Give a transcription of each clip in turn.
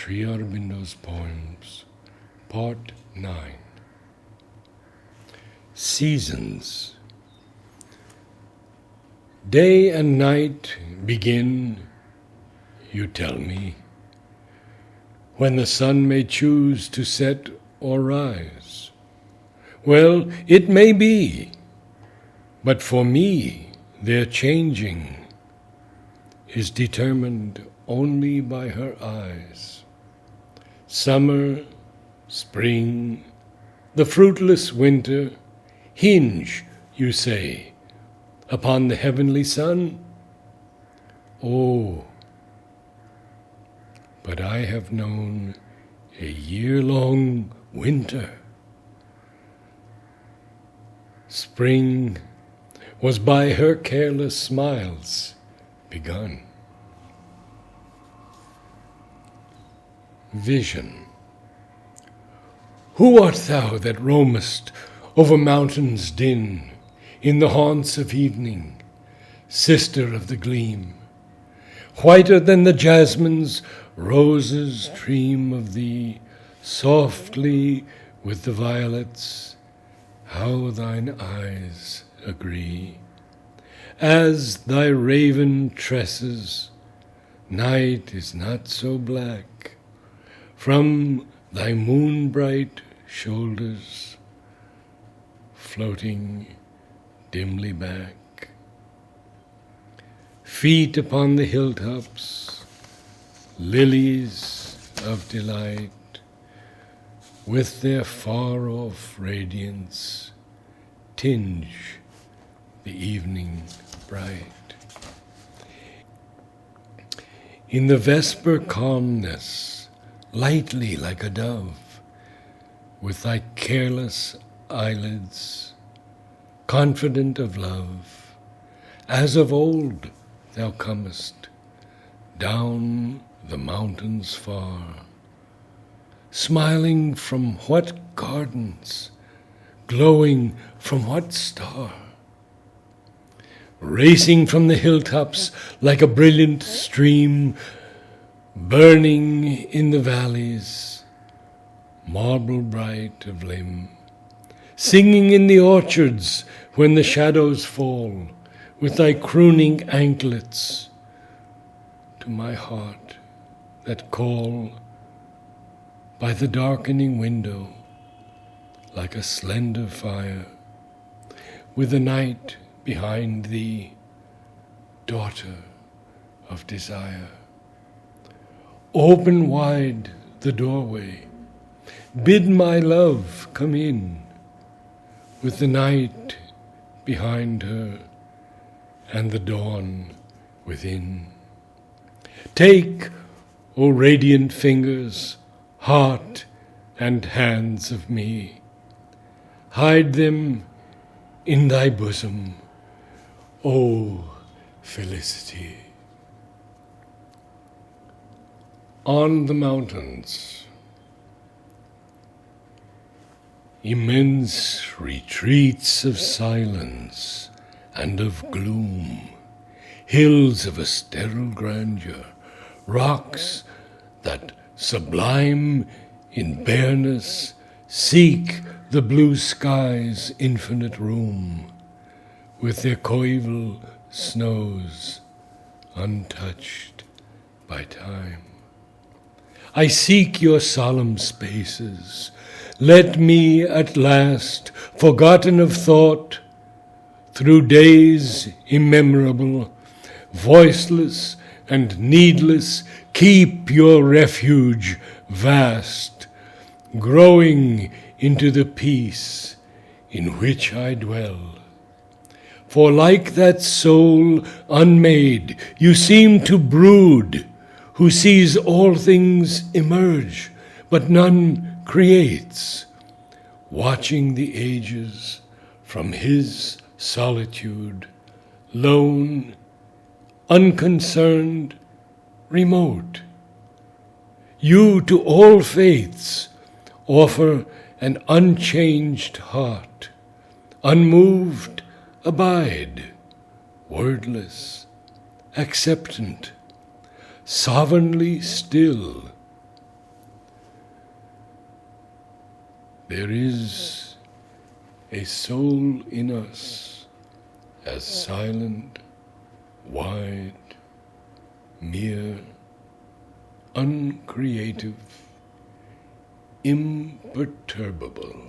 Sri Aurobindo's Poems, Part 9. Seasons. Day and night begin, you tell me, when the sun may choose to set or rise. Well, it may be, but for me their changing is determined only by her eyes. Summer, spring, the fruitless winter hinge, you say, upon the heavenly sun? Oh, but I have known a year-long winter. Spring was by her careless smiles begun. Vision. Who art thou that roamest over mountains dim, in the haunts of evening, sister of the gleam? Whiter than the jasmines, roses dream of thee, softly with the violets, how thine eyes agree. As thy raven tresses, night is not so black, from thy moon-bright shoulders, floating dimly back. Feet upon the hilltops, lilies of delight, with their far-off radiance, tinge the evening bright. In the vesper calmness, lightly like a dove, with thy careless eyelids, confident of love, as of old thou comest down the mountains far, smiling from what gardens, glowing from what star, racing from the hilltops like a brilliant stream, burning in the valleys, marble bright of limb, singing in the orchards when the shadows fall, with thy crooning anklets to my heart that call by the darkening window like a slender fire, with the night behind thee, daughter of desire. Open wide the doorway, bid my love come in, with the night behind her and the dawn within. Take, O radiant fingers, heart and hands of me, hide them in thy bosom, O felicity. On the mountains, immense retreats of silence and of gloom, hills of a sterile grandeur, rocks that, sublime in bareness, seek the blue sky's infinite room, with their coeval snows untouched by time. I seek your solemn spaces. Let me at last, forgotten of thought, through days immemorable, voiceless and needless, keep your refuge vast, growing into the peace in which I dwell. For like that soul unmade, you seem to brood, who sees all things emerge, but none creates, watching the ages from his solitude, lone, unconcerned, remote. You to all faiths offer an unchanged heart, unmoved abide, wordless, acceptant, sovereignly still, There is a soul in us, as silent, wide, mere, uncreative, imperturbable.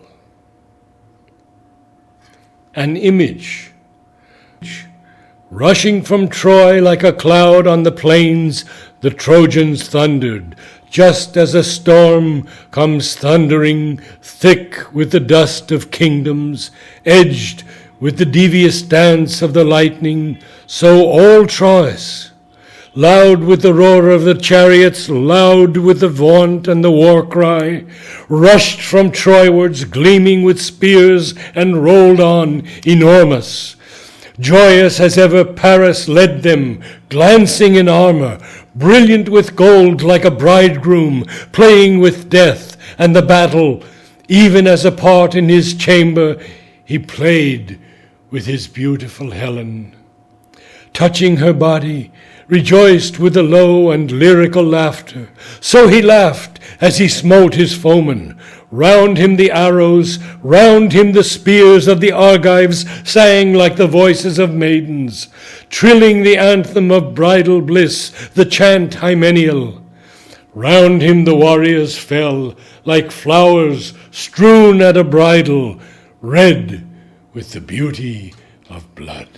An image, rushing from Troy like a cloud on the plains, the Trojans thundered, just as a storm comes thundering, thick with the dust of kingdoms, edged with the devious dance of the lightning, so all Troy's, loud with the roar of the chariots, loud with the vaunt and the war cry, rushed from Troywards, gleaming with spears, and rolled on, enormous. Joyous as ever Paris led them, glancing in armor, brilliant with gold like a bridegroom, playing with death and the battle, even as apart in his chamber he played with his beautiful Helen. Touching her body, rejoiced with a low and lyrical laughter. So he laughed as he smote his foeman. Round him the arrows, round him the spears of the Argives sang like the voices of maidens, trilling the anthem of bridal bliss, the chant hymeneal. Round him the warriors fell like flowers strewn at a bridal, red with the beauty of blood.